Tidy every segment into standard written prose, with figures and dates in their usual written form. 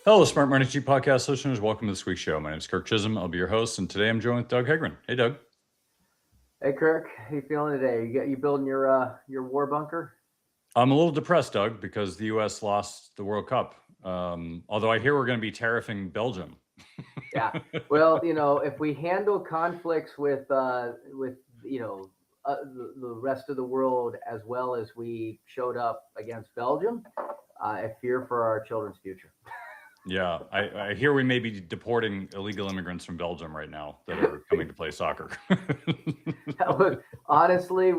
Hello, Smart Money Cheap podcast listeners. Welcome to this week's show. My name is Kirk Chisholm. I'll be your host, and today I'm joined with Doug Hegren. Hey, Doug. Hey Kirk, how you feeling today? You building your war bunker? I'm a little depressed, Doug, because the U.S. lost the World Cup. Although I hear we're going to be tariffing Belgium. Yeah. Well, if we handle conflicts with the rest of the world as well as we showed up against Belgium, I fear for our children's future. Yeah, I hear we may be deporting illegal immigrants from Belgium right now that are coming to play soccer. Honestly,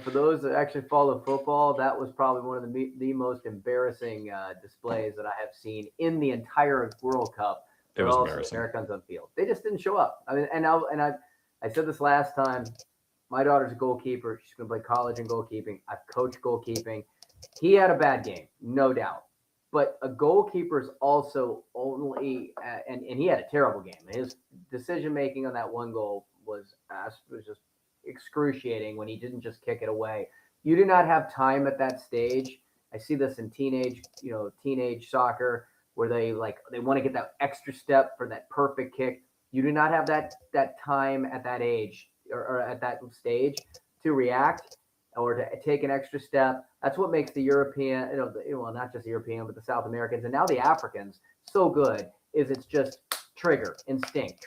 for those that actually follow football, that was probably one of the most embarrassing displays that I have seen in the entire World Cup. It But was also embarrassing. Americans on field, they just didn't show up. I mean, I said this last time. My daughter's a goalkeeper. She's going to play college in goalkeeping. I've coached goalkeeping. He had a bad game, no doubt. But a goalkeeper is also only, and he had a terrible game. His decision making on that one goal was just excruciating when he didn't just kick it away. You do not have time at that stage. I see this in teenage soccer where they want to get that extra step for that perfect kick. You do not have that time at that age or at that stage to react or to take an extra step. That's what makes the European, well, not just the European, but the South Americans and now the Africans so good. Is it's just trigger instinct.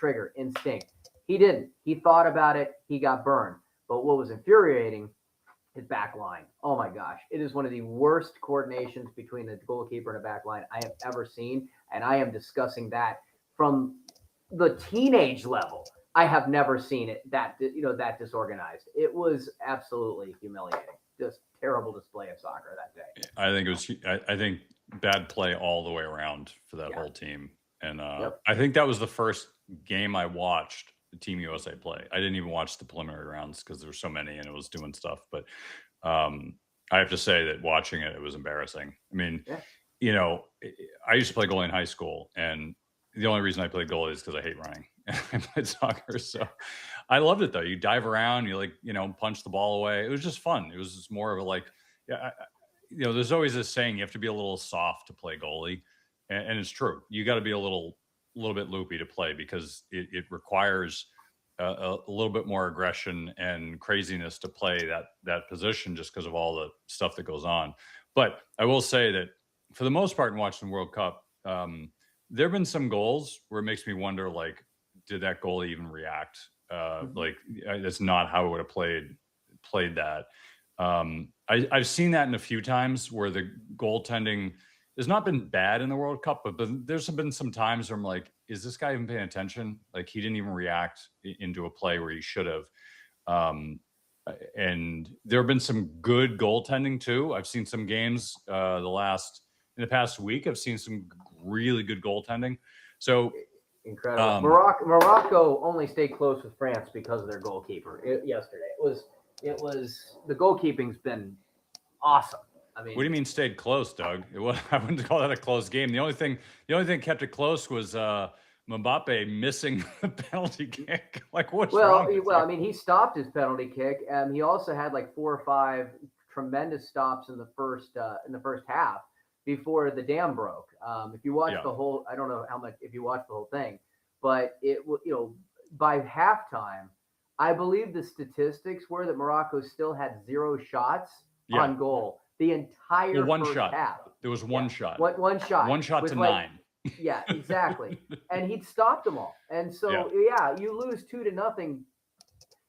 He didn't. He thought about it. He got burned. But what was infuriating, his back line. Oh my gosh. It is one of the worst coordinations between the goalkeeper and a back line I have ever seen. And I am discussing that from the teenage level. I have never seen it that disorganized. It was absolutely humiliating. Just terrible display of soccer that day. I think it was. I think bad play all the way around for that Yeah. whole team, and Yep. I think that was the first game I watched Team USA play. I didn't even watch the preliminary rounds because there were so many and it was doing stuff. But I have to say that watching it, it was embarrassing. I mean, Yeah. I used to play goalie in high school, and the only reason I played goalie is because I hate running. I played soccer, so I loved it though. You dive around, you punch the ball away. It was just fun. It was just more of a yeah. There's always this saying you have to be a little soft to play goalie, and it's true. You got to be a little bit loopy to play because it requires a little bit more aggression and craziness to play that position just because of all the stuff that goes on. But I will say that for the most part in watching the World Cup, there have been some goals where it makes me wonder, did that goalie even react? That's not how I would have played that. I've seen that in a few times where the goaltending has not been bad in the World Cup, but there's been some times where I'm like, is this guy even paying attention? Like he didn't even react into a play where he should have. And there have been some good goaltending too. I've seen some games in the past week. I've seen some really good goaltending. So Incredible. Morocco only stayed close with France because of their goalkeeper yesterday. It was the goalkeeping's been awesome. I mean, what do you mean stayed close, Doug? I wouldn't call that a close game. The only thing kept it close was Mbappe missing the penalty kick. What's wrong with you? I mean, he stopped his penalty kick. He also had like 4 or 5 tremendous stops in the first half before the dam broke. If you watch the whole, I don't know how much if you watch the whole thing, but by halftime, I believe the statistics were that Morocco still had 0 shots on goal the entire one first shot. half. There was one shot. One shot. One shot to 9. Yeah, exactly. And he'd stopped them all. And so you lose 2-0.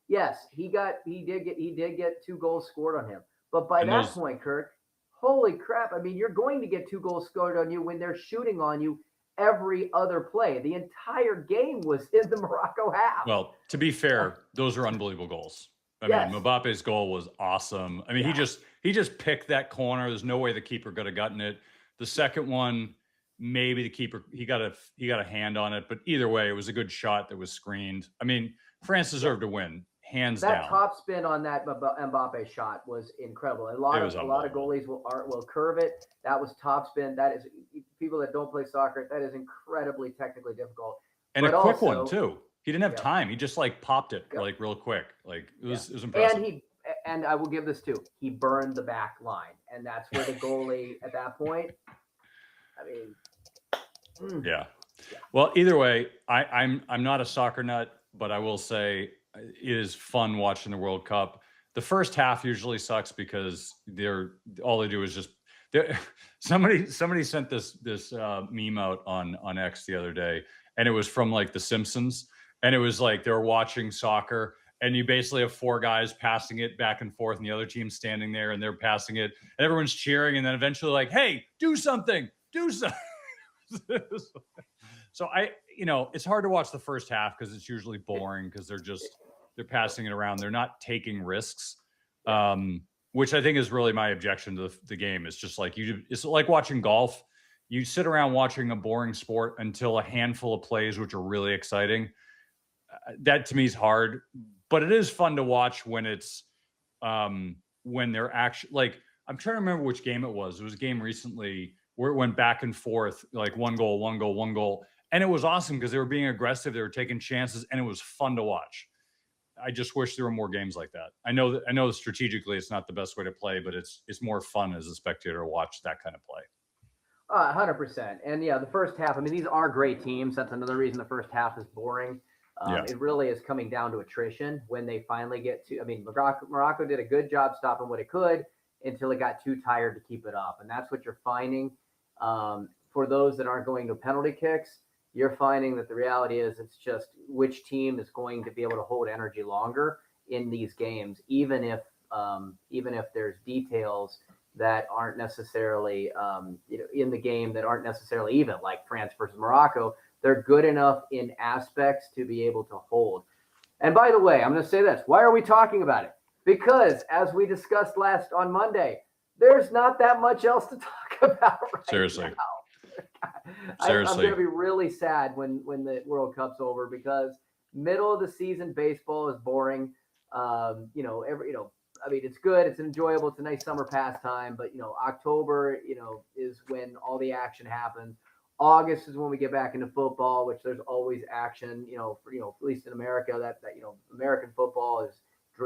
Yes, he did get 2 goals scored on him. But by that point, Kirk, holy crap. I mean, you're going to get 2 goals scored on you when they're shooting on you every other play. The entire game was in the Morocco half. Well, to be fair, those are unbelievable goals. I mean, Mbappe's goal was awesome. I mean, he just picked that corner. There's no way the keeper could have gotten it. The second one, maybe the keeper he got a hand on it, but either way, it was a good shot that was screened. I mean, France deserved to win, hands down. That top spin on that Mbappe shot was incredible. A lot of goalies will curve it. That was top spin. That is, people that don't play soccer, that is incredibly technically difficult. And a quick one too. He didn't have time. He just popped it real quick. It was impressive. And I will give this too. He burned the back line, and that's where the goalie at that point. I mean, Yeah. Well, either way, I'm not a soccer nut, but I will say it is fun watching the World Cup. The first half usually sucks because all they do is just they're, somebody sent this meme out on X the other day, and it was from like The Simpsons, and it was like they're watching soccer. And you basically have four guys passing it back and forth, and the other team's standing there and they're passing it, and everyone's cheering. And then eventually, like, hey, do something, do something. So it's hard to watch the first half because it's usually boring because they're passing it around. They're not taking risks, which I think is really my objection to the game. It's just like it's like watching golf. You sit around watching a boring sport until a handful of plays, which are really exciting. That to me is hard, but it is fun to watch when when they're actually like, I'm trying to remember which game it was. It was a game recently where it went back and forth, like one goal, one goal, one goal. And it was awesome because they were being aggressive. They were taking chances and it was fun to watch. I just wish there were more games like that. I know strategically it's not the best way to play, but it's more fun as a spectator to watch that kind of play. 100%. And yeah, the first half, I mean, these are great teams. That's another reason the first half is boring. It really is coming down to attrition when they finally get to. I mean, Morocco did a good job stopping what it could until it got too tired to keep it up. And that's what you're finding. For those that aren't going to penalty kicks, you're finding that the reality is it's just which team is going to be able to hold energy longer in these games, even if there's details that aren't necessarily in the game that aren't necessarily even, like France versus Morocco. They're good enough in aspects to be able to hold. And by the way, I'm going to say this. Why are we talking about it? Because as we discussed last on Monday, there's not that much else to talk about right Seriously. now. Seriously. I'm going to be really sad when the World Cup's over because middle of the season baseball is boring. I mean, it's good. It's enjoyable. It's a nice summer pastime. But, October, is when all the action happens. August is when we get back into football, which there's always action, at least in America, that American football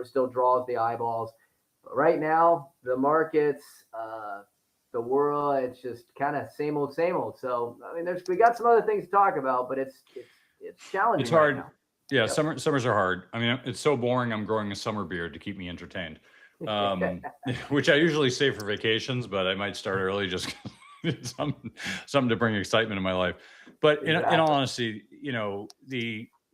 still draws the eyeballs. But right now, the markets, the world, it's just kind of same old, same old. So, I mean, we got some other things to talk about, but it's challenging. It's hard. Right now. Yeah, yep. Summers are hard. I mean, it's so boring. I'm growing a summer beard to keep me entertained, which I usually save for vacations, but I might start early just something to bring excitement in my life. But in all honesty,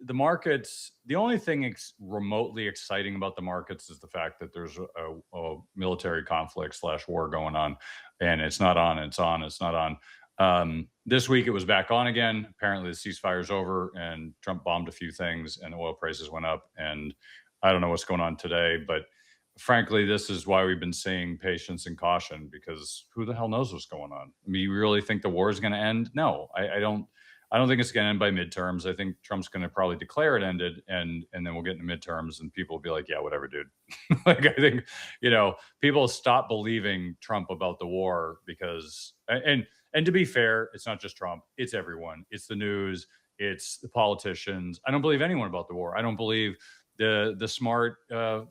the markets, the only thing remotely exciting about the markets is the fact that there's a military conflict / war going on, and it's not on, it's on, it's not on. This week it was back on again. Apparently the ceasefire's over and Trump bombed a few things and oil prices went up. And I don't know what's going on today, but frankly, this is why we've been saying patience and caution, because who the hell knows what's going on? I mean, you really think the war is going to end? No, I don't think it's going to end by midterms. I think Trump's going to probably declare it ended, and then we'll get into midterms and people will be like, yeah, whatever, dude. Like, I think, people stop believing Trump about the war because, and to be fair, it's not just Trump, it's everyone. It's the news, it's the politicians. I don't believe anyone about the war. I don't believe the smart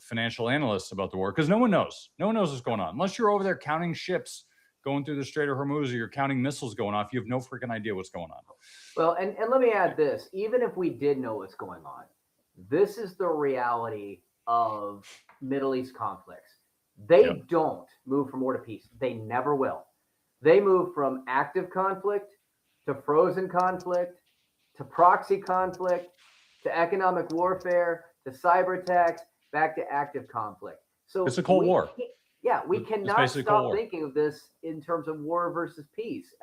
financial analysts about the war, because no one knows what's going on unless you're over there counting ships going through the Strait of Hormuz, or you're counting missiles going off. You have no freaking idea what's going on. Well, and let me add this. Even if we did know what's going on, this is the reality of Middle East conflicts. They don't move from war to peace. They never will. They move from active conflict to frozen conflict to proxy conflict to economic warfare to cyber attacks back to active conflict. So it's a Cold War. We cannot stop thinking of this in terms of war versus peace.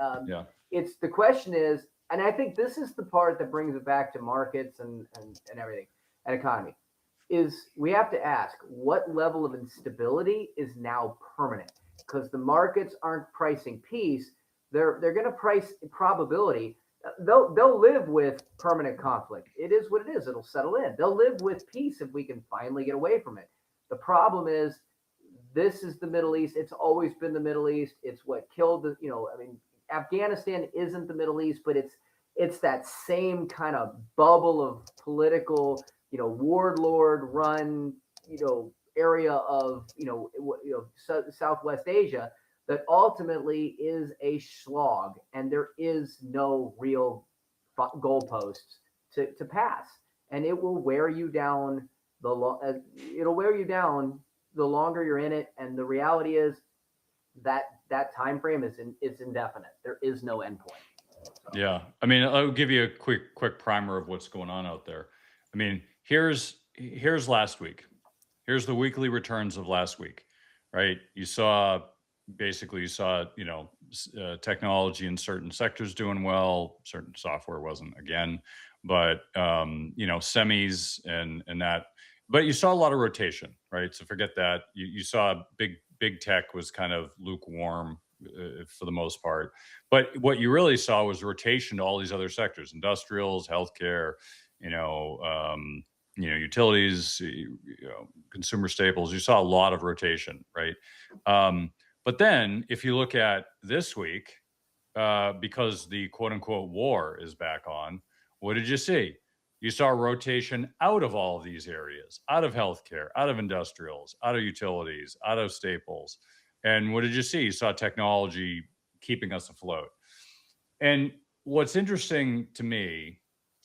It's the question is, and I think this is the part that brings it back to markets and everything and economy, is we have to ask what level of instability is now permanent, because the markets aren't pricing peace. They're going to price probability. They'll live with permanent conflict. It is what it is. It'll settle in. They'll live with peace if we can finally get away from it. The problem is, this is the Middle East. It's always been the Middle East. It's what killed Afghanistan isn't the Middle East, but it's that same kind of bubble of political, warlord run, area of, Southwest Asia that ultimately is a slog, and there is no real goalposts to pass, and it will wear you down. It'll wear you down the longer you're in it, and the reality is that time frame is indefinite. There is no endpoint. So, Yeah. I mean, I'll give you a quick primer of what's going on out there. I mean, here's last week. Here's the weekly returns of last week, right? You saw, technology in certain sectors doing well, certain software wasn't again, but, semis and that, but you saw a lot of rotation, right? So forget that. You saw big tech was kind of lukewarm for the most part. But what you really saw was rotation to all these other sectors: industrials, healthcare, you know, um, utilities, consumer staples. You saw a lot of rotation, right? But then, if you look at this week, because the quote unquote war is back on, what did you see? You saw rotation out of all of these areas, out of healthcare, out of industrials, out of utilities, out of staples. And what did you see? You saw technology keeping us afloat. And what's interesting to me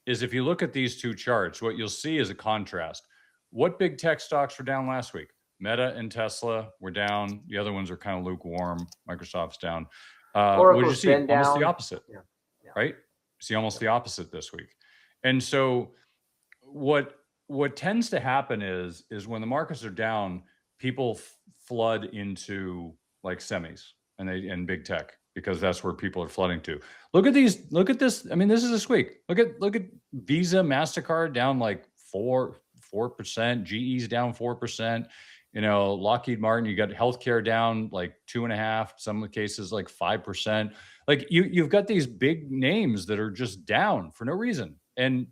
is if you look at these two charts, what you'll see is a contrast. What big tech stocks were down last week? Meta and Tesla were down. The other ones are kind of lukewarm. Microsoft's down. What did you Oracle's see? been Almost down. the opposite, Yeah. Yeah. right? See almost the opposite this week. And so what tends to happen is when the markets are down, people flood into like semis and big tech, because that's where people are flooding to. Look at this. I mean, this is this week. Look at Visa, MasterCard down like 4%, GE's down 4%. Lockheed Martin, you got healthcare down like 2.5%, some cases like 5%. Like you've got these big names that are just down for no reason. And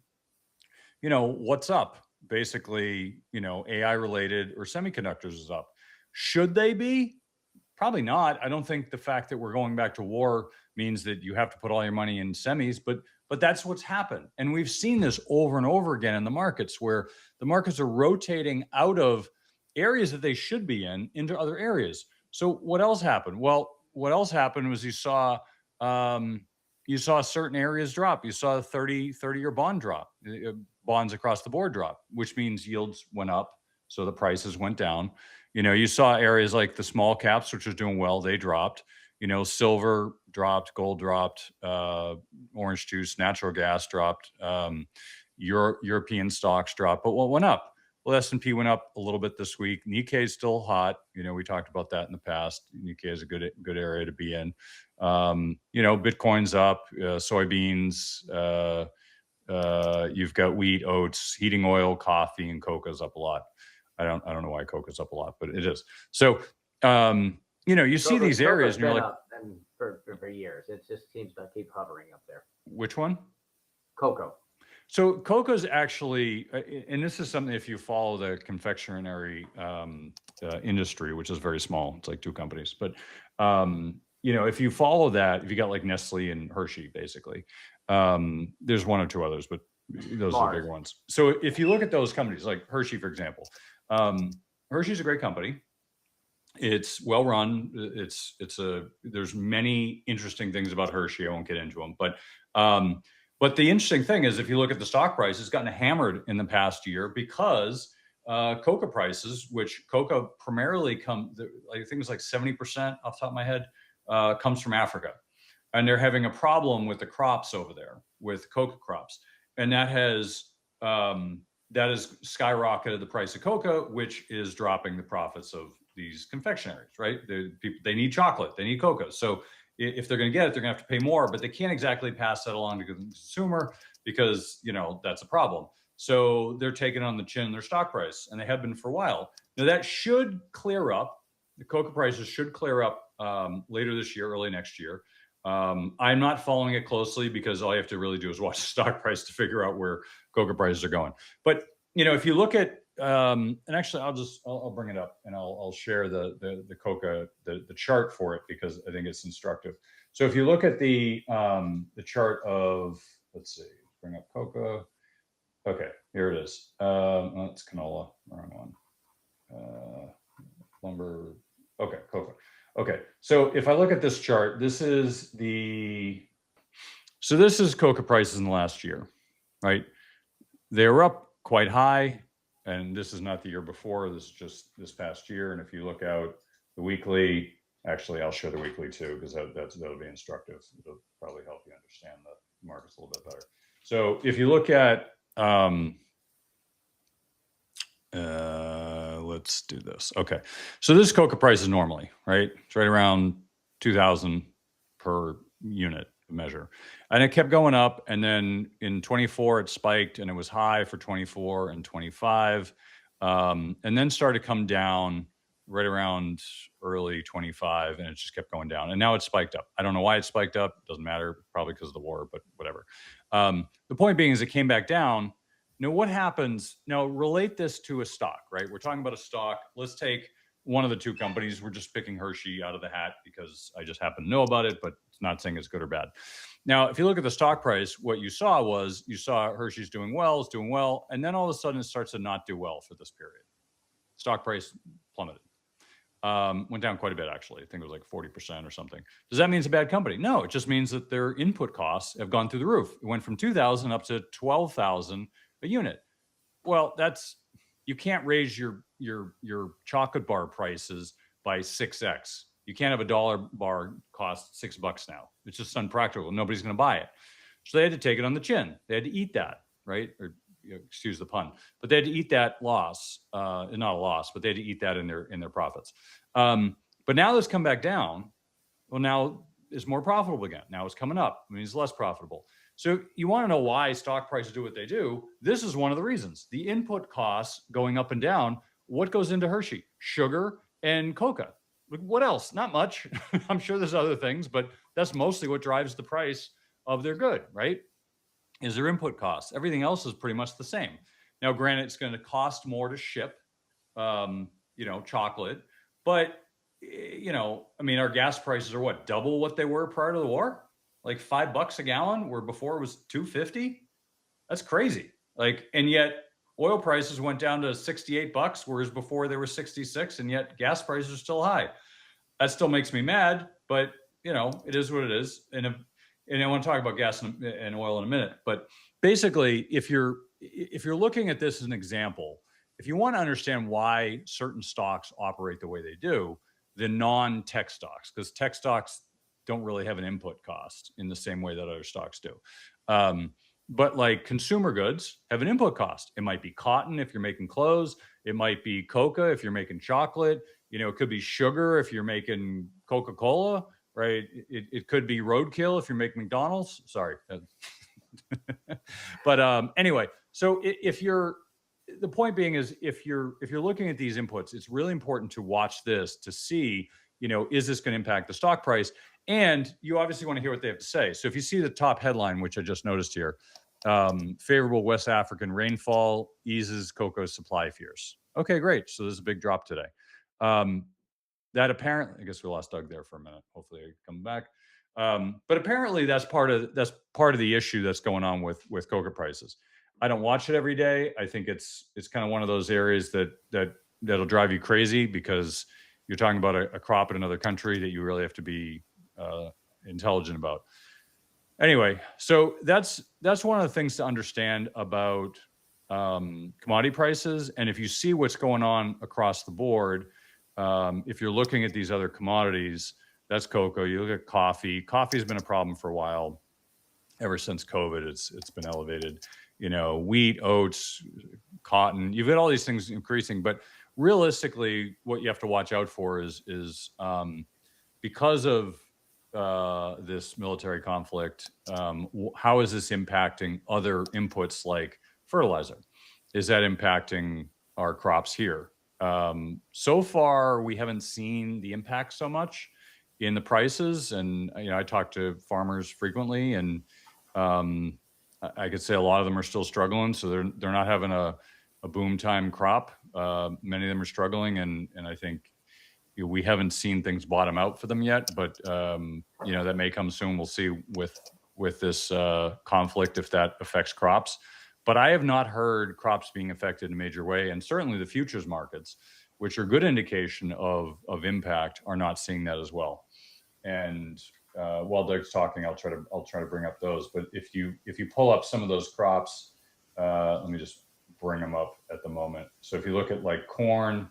what's up? Basically, AI related or semiconductors is up. Should they be? Probably not. I don't think the fact that we're going back to war means that you have to put all your money in semis, but that's what's happened. And we've seen this over and over again in the markets, where the markets are rotating out of areas that they should be in into other areas. So what else happened? Well, what else happened was you saw certain areas drop. You saw a 30-year bond drop, bonds across the board drop, which means yields went up, so the prices went down. You saw areas like the small caps, which was doing well, they dropped. Silver dropped, gold dropped, orange juice, natural gas dropped, European stocks dropped. But what went up? Well, S&P went up a little bit this week. Nikkei is still hot. We talked about that in the past. Nikkei is a good area to be in. Bitcoin's up, soybeans. You've got wheat, oats, heating oil, coffee, and cocoa's up a lot. I don't know why cocoa's up a lot, but it is. So, you see these areas, and you're like, up and for years. It just seems to keep hovering up there. Which one? Cocoa. So cocoa's actually, and this is something, if you follow the confectionery industry, which is very small, it's like 2 companies, but if you follow that, if you got like Nestle and Hershey, basically, there's 1 or 2 others, but those are the big ones. So if you look at those companies, like Hershey, for example, Hershey's a great company. It's well run. There's many interesting things about Hershey. I won't get into them, but the interesting thing is, if you look at the stock price, it's gotten hammered in the past year because cocoa prices, which cocoa primarily I think it's like 70% off the top of my head, comes from Africa. And they're having a problem with the crops over there, with cocoa crops. And that has skyrocketed the price of cocoa, which is dropping the profits of these confectionaries, right? They need chocolate, they need cocoa. So if they're going to get it, they're going to have to pay more, but they can't exactly pass that along to the consumer because, that's a problem. So they're taking on the chin in their stock price, and they have been for a while. Now that should clear up. The cocoa prices should clear up later this year, early next year. I'm not following it closely because all you have to really do is watch the stock price to figure out where cocoa prices are going. But, if you look at, and actually I'll bring it up and I'll share the cocoa, the chart for it, because I think it's instructive. So if you look at the chart of, let's see, bring up cocoa. Okay, here it is. It's canola, wrong one. Lumber. Okay, cocoa. Okay, so if I look at this chart, this is cocoa prices in the last year, right? They were up quite high, and this is not the year before. This is just this past year. And if you look out the weekly, actually, I'll show the weekly too because that'll be instructive. It'll probably help you understand the markets a little bit better. So if you look at let's do this. Okay. So this cocoa price is normally, right? It's right around 2,000 per unit measure. And it kept going up. And then in 24, it spiked and it was high for 24 and 25. And then started to come down right around early 25 and it just kept going down. And now it's spiked up. I don't know why it spiked up. Doesn't matter. Probably because of the war, but whatever. The point being is it came back down. Now, what happens? Now, relate this to a stock, right? We're talking about a stock. Let's take one of the two companies. We're just picking Hershey out of the hat because I just happen to know about it, but it's not saying it's good or bad. Now, if you look at the stock price, what you saw Hershey's doing well, and then all of a sudden it starts to not do well for this period. Stock price plummeted. Went down quite a bit, actually. I think it was like 40% or something. Does that mean it's a bad company? No, it just means that their input costs have gone through the roof. It went from 2,000 up to 12,000 a unit. Well, you can't raise your chocolate bar prices by 6x. You can't have a dollar bar cost $6 now. It's just unpractical. Nobody's going to buy it. So they had to take it on the chin. They had to eat that, right? Or excuse the pun, but they had to eat that loss. Not a loss, but they had to eat that in their profits. But now that's come back down. Well, now it's more profitable again. Now it's coming up. I mean, it's less profitable. So you want to know why stock prices do what they do. This is one of the reasons. The input costs going up and down. What goes into Hershey? Sugar and cocoa. What else? Not much. I'm sure there's other things, but that's mostly what drives the price of their good, right? Is their input costs. Everything else is pretty much the same. Now, granted, it's going to cost more to ship, chocolate, but I mean, our gas prices are what, double what they were prior to the war? Like $5 a gallon, where before it was $2.50. That's crazy. And yet oil prices went down to $68, whereas before they were 66, and yet gas prices are still high. That still makes me mad, but it is what it is. And I want to talk about gas and oil in a minute. But basically, if you're looking at this as an example, if you want to understand why certain stocks operate the way they do, the non-tech stocks, because tech stocks don't really have an input cost in the same way that other stocks do. But like consumer goods have an input cost. It might be cotton if you're making clothes. It might be cocoa if you're making chocolate. It could be sugar if you're making Coca-Cola, right? It could be roadkill if you're making McDonald's. Sorry. But anyway, so the point being is if you're looking at these inputs, it's really important to watch this to see, is this going to impact the stock price? And you obviously want to hear what they have to say. So if you see the top headline, which I just noticed here, favorable West African rainfall eases cocoa supply fears. Okay, great. So there's a big drop today. That apparently, I guess we lost Doug there for a minute. Hopefully I come back. But apparently that's part of the issue that's going on with cocoa prices. I don't watch it every day. I think it's kind of one of those areas that'll drive you crazy because you're talking about a crop in another country that you really have to be intelligent about. Anyway, so that's one of the things to understand about commodity prices. And if you see what's going on across the board, if you're looking at these other commodities, that's cocoa. You look at coffee. Coffee has been a problem for a while. Ever since COVID, it's been elevated. Wheat, oats, cotton. You've got all these things increasing, but realistically, what you have to watch out for is because of this military conflict, how is this impacting other inputs like fertilizer? Is that impacting our crops here? So far, we haven't seen the impact so much in the prices. And, I talk to farmers frequently, and I could say a lot of them are still struggling. So they're not having a boom time crop. Many of them are struggling. And I think we haven't seen things bottom out for them yet, but that may come soon. We'll see with this conflict if that affects crops. But I have not heard crops being affected in a major way, and certainly the futures markets. which are good indication of impact, are not seeing that as well. And while Doug's talking, I'll try to bring up those. But if you pull up some of those crops, let me just bring them up at the moment. So if you look at like corn,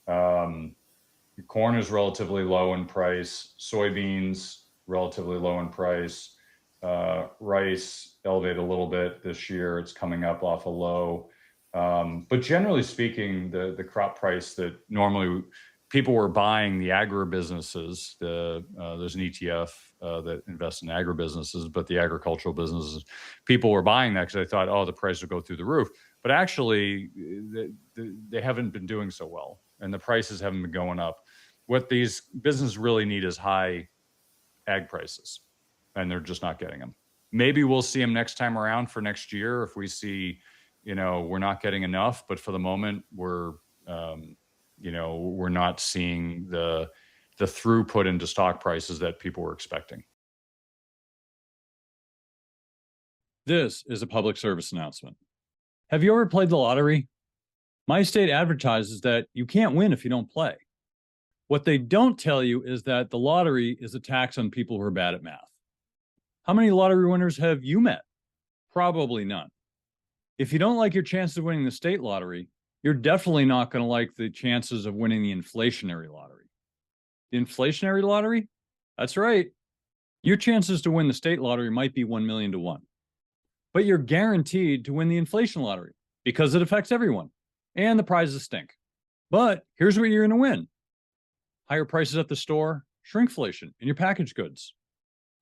corn is relatively low in price. Soybeans relatively low in price. Rice elevated a little bit this year. It's coming up off a low. But generally speaking, the crop price that normally people were buying, the agribusinesses, there's an ETF that invests in agribusinesses, but the agricultural businesses, people were buying that because they thought, oh, the price would go through the roof. But actually, they haven't been doing so well, and the prices haven't been going up. What these businesses really need is high ag prices, and they're just not getting them. Maybe we'll see them next time around for next year if we see, we're not getting enough. But for the moment, we're not seeing the throughput into stock prices that people were expecting. This is a public service announcement. Have you ever played the lottery? My state advertises that you can't win if you don't play. What they don't tell you is that the lottery is a tax on people who are bad at math. How many lottery winners have you met? Probably none. If you don't like your chances of winning the state lottery, you're definitely not going to like the chances of winning the inflationary lottery. The inflationary lottery? That's right. Your chances to win the state lottery might be 1 million to 1. But you're guaranteed to win the inflation lottery because it affects everyone. And the prizes stink. But here's what you're going to win. Higher prices at the store, shrinkflation in your packaged goods.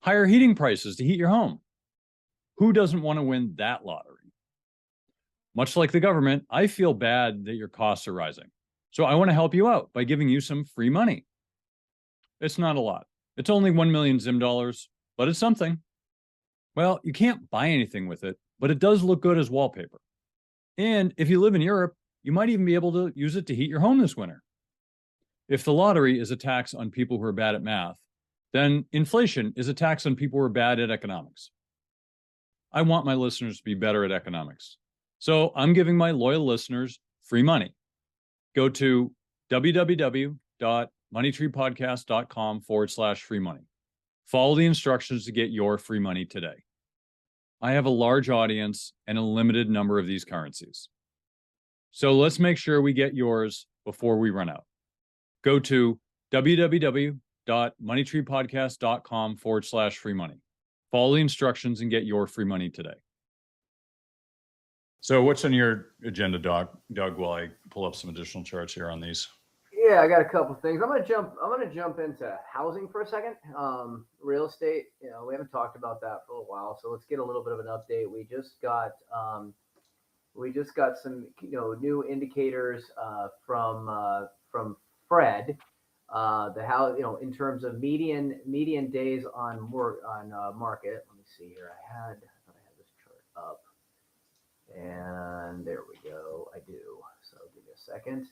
Higher heating prices to heat your home. Who doesn't want to win that lottery? Much like the government, I feel bad that your costs are rising. So I want to help you out by giving you some free money. It's not a lot. It's only 1 million Zim dollars, but it's something. Well, you can't buy anything with it, but it does look good as wallpaper. And if you live in Europe, you might even be able to use it to heat your home this winter. If the lottery is a tax on people who are bad at math, then inflation is a tax on people who are bad at economics. I want my listeners to be better at economics. So I'm giving my loyal listeners free money. Go to www.moneytreepodcast.com/free money. Follow the instructions to get your free money today. I have a large audience and a limited number of these currencies. So let's make sure we get yours before we run out. Go to www.moneytreepodcast.com/free money. Follow the instructions and get your free money today. So what's on your agenda, Doug, while I pull up some additional charts here on these? Yeah, I got a couple things. I'm gonna jump into housing for a second. Real estate. We haven't talked about that for a while, so let's get a little bit of an update. We just got some new indicators from Fred. The how in terms of median days on market. Let me see here. I thought I had this chart up, and there we go. I do. So give me a second.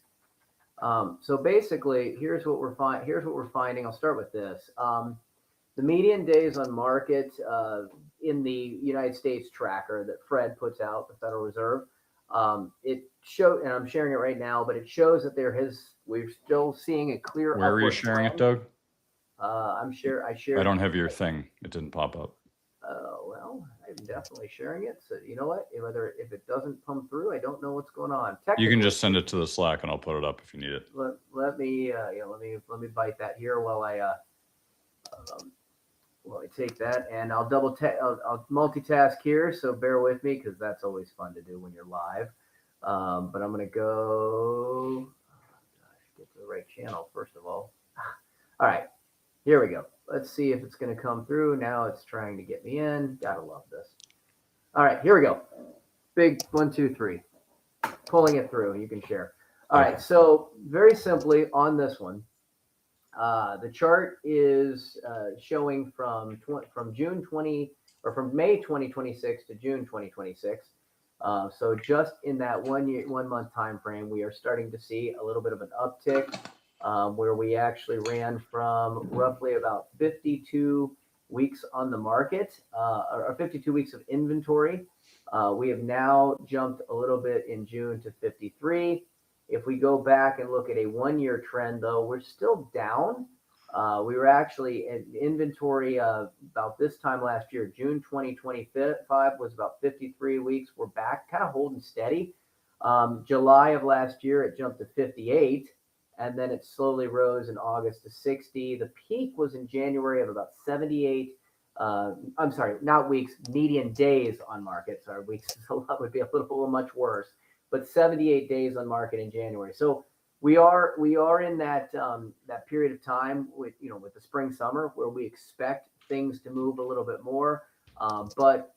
So basically, here's what we're finding. I'll start with this. The median days on market in the United States tracker that Fred puts out, the Federal Reserve, it showed, and I'm sharing it right now, but it shows that we're still seeing a clear. Where are you sharing it, Doug? I shared. I don't have your thing. It didn't pop up. Well, I'm definitely sharing it. So you know what? If it doesn't come through, I don't know what's going on. You can just send it to the Slack, and I'll put it up if you need it. Let me bite that here while I take that, and I'll I'll multitask here. So bear with me because that's always fun to do when you're live. But I'm gonna go. Get to the right channel first of all. All right, here we go. Let's see if it's going to come through. Now it's trying to get me in. Gotta love this. All right, here we go. Big 1, 2, 3. Pulling it through. You can share. All right, so very simply on this one, the chart is showing from June 20 or from May 2026 to June 2026. So just in that 1 month time frame, we are starting to see a little bit of an uptick. Where we actually ran from roughly about 52 weeks on the market, or 52 weeks of inventory. We have now jumped a little bit in June to 53. If we go back and look at a 1 year trend, though, we're still down. We were actually in inventory about this time last year, June 2025 was about 53 weeks. We're back, kind of holding steady. July of last year, it jumped to 58, and then it slowly rose in August to 60. The peak was in January of about 78. I'm sorry, not weeks, median days on market. Sorry, weeks would be a little much worse, but 78 days on market in January. So we are in that that period of time with with the spring summer where we expect things to move a little bit more, but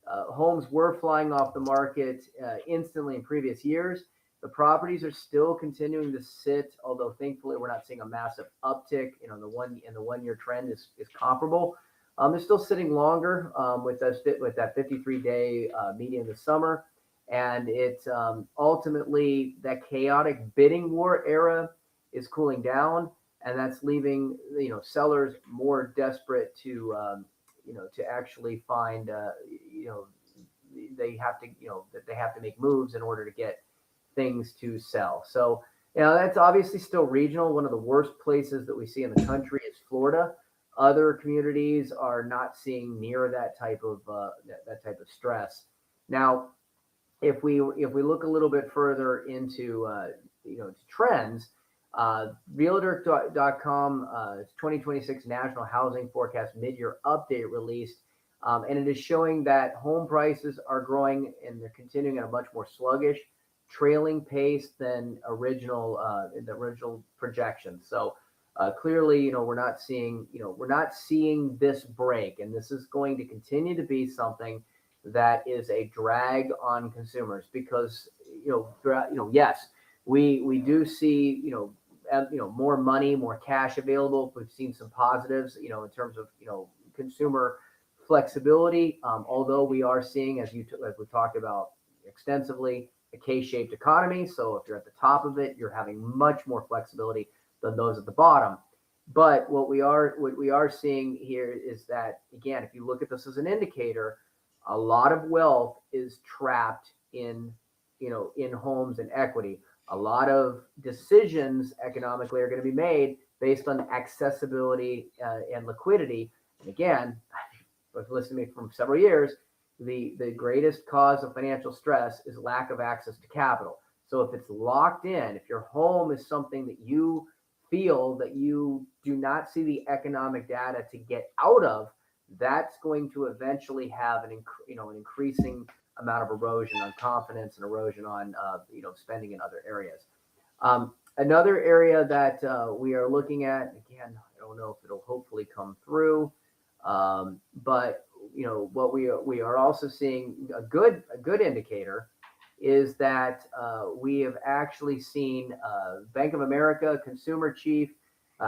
homes were flying off the market instantly in previous years. The properties are still continuing to sit, although thankfully we're not seeing a massive uptick. The 1 year trend is comparable. They're still sitting longer with that 53-day median this summer. And it's ultimately that chaotic bidding war era is cooling down, and that's leaving sellers more desperate to to actually find they have to that they have to make moves in order to get things to sell. So that's obviously still regional. One of the worst places that we see in the country is Florida. Other communities are not seeing near that type of stress. Now, if we look a little bit further into trends, Realtor.com 2026 National Housing Forecast Mid-Year Update released, and it is showing that home prices are growing and they're continuing at a much more sluggish, trailing pace than the original projections. So clearly, we're not seeing this break, and this is going to continue to be something that is a drag on consumers because yes, we do see more money, more cash available. We've seen some positives in terms of consumer flexibility, although we are seeing, as we talked about extensively, a K-shaped economy. So if you're at the top of it, you're having much more flexibility than those at the bottom. But what we are seeing here is that, again, if you look at this as an indicator, a lot of wealth is trapped in homes and equity. A lot of decisions economically are going to be made based on accessibility and liquidity. And again, I've listened to me for several years. The greatest cause of financial stress is lack of access to capital. So if it's locked in, if your home is something that you feel that you do not see the economic data to get out of, that's going to eventually have an increasing amount of erosion on confidence and erosion on spending in other areas. Another area that we are looking at, again, I don't know if it'll hopefully come through, but what we are also seeing a good indicator is that we have actually seen Bank of America consumer chief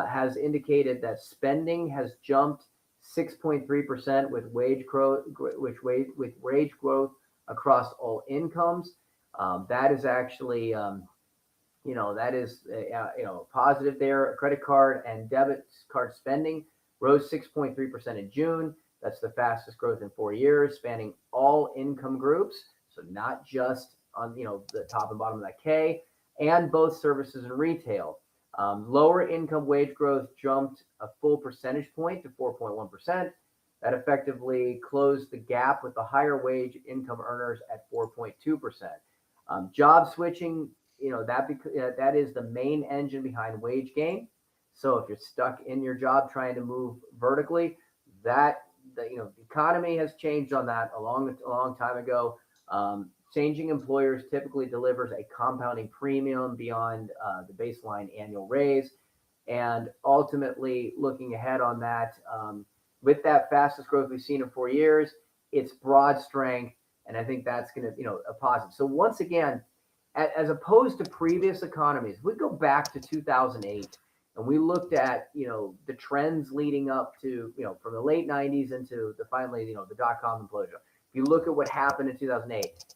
has indicated that spending has jumped 6.3% with wage growth, across all incomes. That is actually positive there. Credit card and debit card spending rose 6.3% in June. That's the fastest growth in 4 years, spanning all income groups. So not just on the top and bottom of that K, and both services and retail. Lower income wage growth jumped a full percentage point to 4.1%. That effectively closed the gap with the higher wage income earners at 4.2%. Job switching, that is the main engine behind wage gain. So if you're stuck in your job trying to move vertically, the economy has changed on that a long time ago. Changing employers typically delivers a compounding premium beyond the baseline annual raise. And ultimately, looking ahead on that, with that fastest growth we've seen in 4 years, it's broad strength, and I think that's going to, a positive. So once again, as opposed to previous economies, we go back to 2008, and we looked at, the trends leading up to, from the late 90s into finally, the dot-com implosion. If you look at what happened in 2008,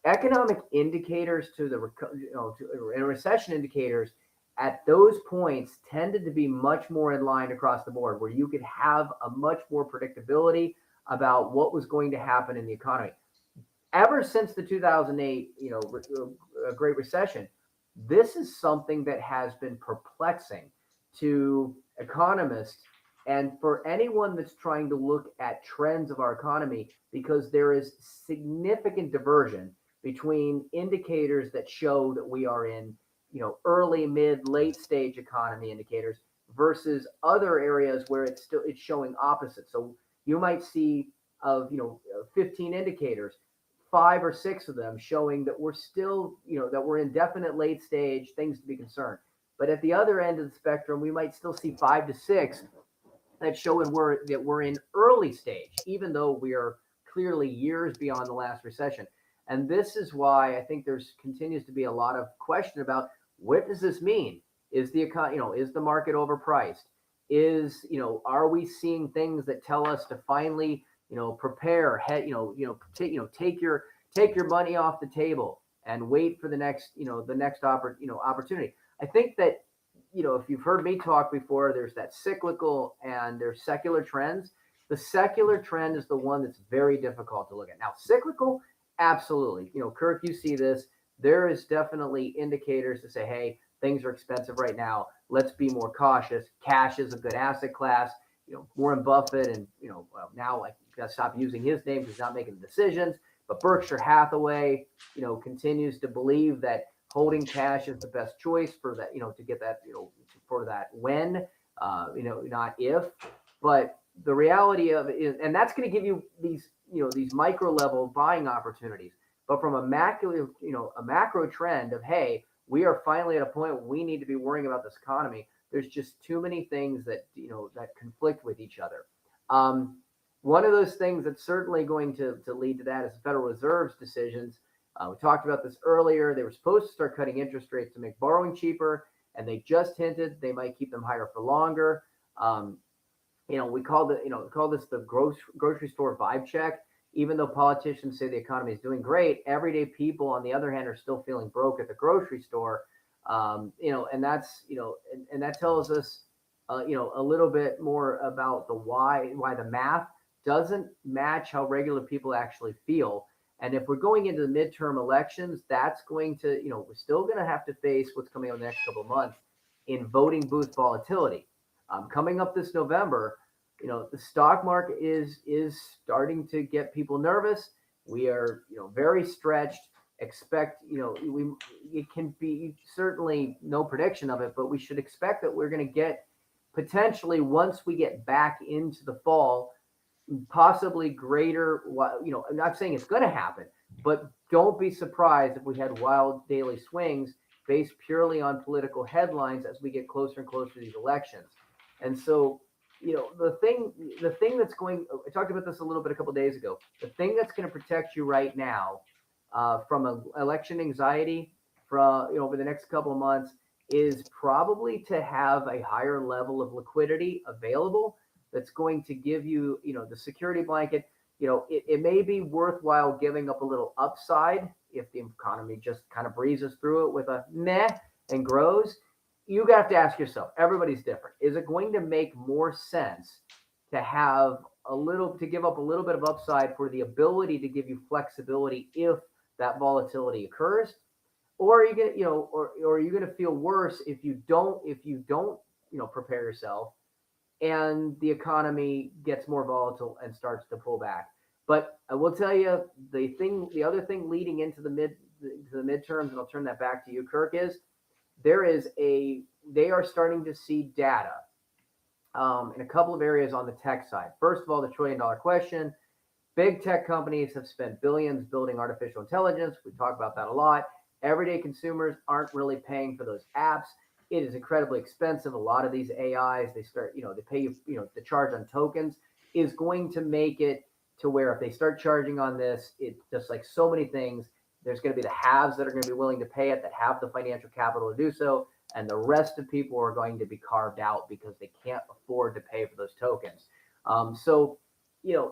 economic indicators and recession indicators at those points tended to be much more in line across the board, where you could have a much more predictability about what was going to happen in the economy. Ever since the 2008, a Great Recession. This is something that has been perplexing to economists and for anyone that's trying to look at trends of our economy, because there is significant diversion between indicators that show that we are in, early, mid, late stage economy indicators versus other areas where it's showing opposite. So you might see of 15 indicators, 5 or 6 of them showing that we're still, that we're in definite late stage, things to be concerned. But at the other end of the spectrum, we might still see 5 to 6 that showing we're in early stage, even though we are clearly years beyond the last recession. And this is why I think there's continues to be a lot of question about what does this mean? Is the is the market overpriced? Are we seeing things that tell us to finally, prepare, take your money off the table and wait for the next, opportunity. I think that, if you've heard me talk before, there's that cyclical and there's secular trends. The secular trend is the one that's very difficult to look at. Now, cyclical, absolutely. Kirk, you see this. There is definitely indicators to say, hey, things are expensive right now. Let's be more cautious. Cash is a good asset class. Warren Buffett and, now I got to stop using his name because he's not making decisions. But Berkshire Hathaway, continues to believe that holding cash is the best choice for that, to get that, for that when, not if. But the reality of it is, and that's going to give you these micro level buying opportunities. But from a macro trend of, hey, we are finally at a point where we need to be worrying about this economy. There's just too many things that, that conflict with each other. One of those things that's certainly going to lead to that is the Federal Reserve's decisions. We talked about this earlier. They were supposed to start cutting interest rates to make borrowing cheaper, and they just hinted they might keep them higher for longer. We call this the grocery store vibe check. Even though politicians say the economy is doing great, everyday people, on the other hand, are still feeling broke at the grocery store. And that's, and that tells us, a little bit more about the why the math doesn't match how regular people actually feel. And if we're going into the midterm elections, that's going to, we're still going to have to face what's coming up in the next couple of months in voting booth volatility. Coming up this November, the stock market is starting to get people nervous. We are, very stretched. Expect, it can be certainly no prediction of it, but we should expect that we're going to get potentially, once we get back into the fall, possibly greater, I'm not saying it's going to happen, but don't be surprised if we had wild daily swings based purely on political headlines as we get closer and closer to these elections. And so, the thing that's going, I talked about this a little bit a couple of days ago, the thing that's going to protect you right now from election anxiety over the next couple of months is probably to have a higher level of liquidity available that's going to give you, the security blanket. It may be worthwhile giving up a little upside if the economy just kind of breezes through it with a meh and grows. You have to ask yourself, everybody's different. Is it going to make more sense to have to give up a little bit of upside for the ability to give you flexibility if that volatility occurs? Or are you going to, or are you going to feel worse if you don't, prepare yourself and the economy gets more volatile and starts to pull back? But I will tell you, the other thing leading into the midterms, and I'll turn that back to you, Kirk, is they are starting to see data in a couple of areas on the tech side. First of all, the $1 trillion question. Big tech companies have spent billions building artificial intelligence. We talk about that a lot. Everyday consumers aren't really paying for those apps. It is incredibly expensive. A lot of these AIs, they start, they pay you, the charge on tokens is going to make it to where if they start charging on this, it just like so many things, there's going to be the haves that are going to be willing to pay it, that have the financial capital to do so. And the rest of people are going to be carved out because they can't afford to pay for those tokens. So,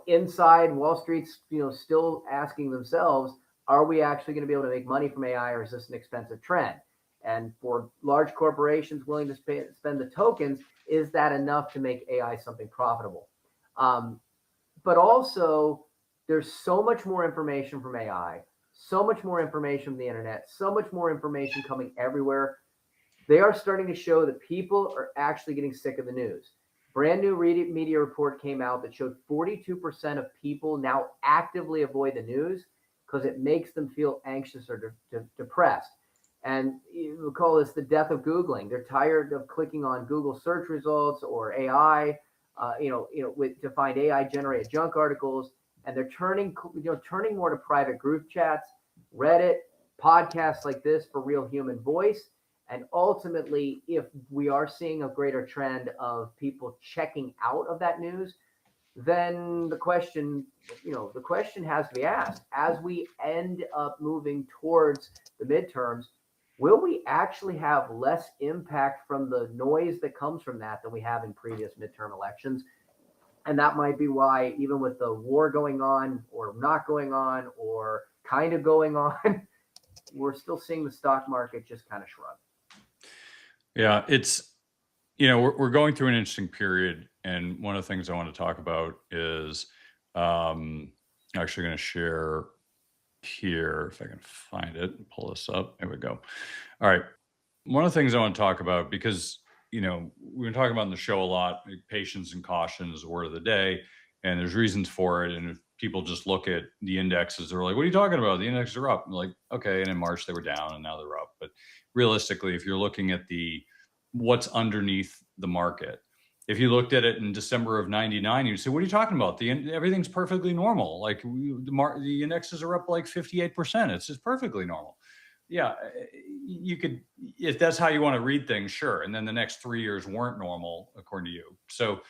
inside Wall Street's, still asking themselves, are we actually going to be able to make money from AI, or is this an expensive trend? And for large corporations willing to spend the tokens, is that enough to make AI something profitable? But also, there's so much more information from AI, so much more information from the internet, so much more information coming everywhere. They are starting to show that people are actually getting sick of the news. Brand new media report came out that showed 42% of people now actively avoid the news because it makes them feel anxious or depressed. And we call this the death of Googling. They're tired of clicking on Google search results or AI, to find AI generated junk articles, and they're turning more to private group chats, Reddit, podcasts like this for real human voice. And ultimately, if we are seeing a greater trend of people checking out of that news, then the question has to be asked as we end up moving towards the midterms, will we actually have less impact from the noise that comes from that than we have in previous midterm elections? And that might be why, even with the war going on or not going on or kind of going on, we're still seeing the stock market just kind of shrug. Yeah, it's, we're going through an interesting period. And one of the things I want to talk about is actually going to share here, if I can find it and pull this up. There we go. All right. One of the things I want to talk about, because, we've been talking about in the show a lot, patience and caution is the word of the day. And there's reasons for it. And if people just look at the indexes, they're like, what are you talking about? The indexes are up. I'm like, okay. And in March they were down and now they're up. But realistically, if you're looking at what's underneath the market, if you looked at it in December of 99, you'd say, what are you talking about? Everything's perfectly normal. Like the indexes are up like 58%. It's just perfectly normal. Yeah, you could, if that's how you want to read things, sure. And then the next 3 years weren't normal, according to you. So,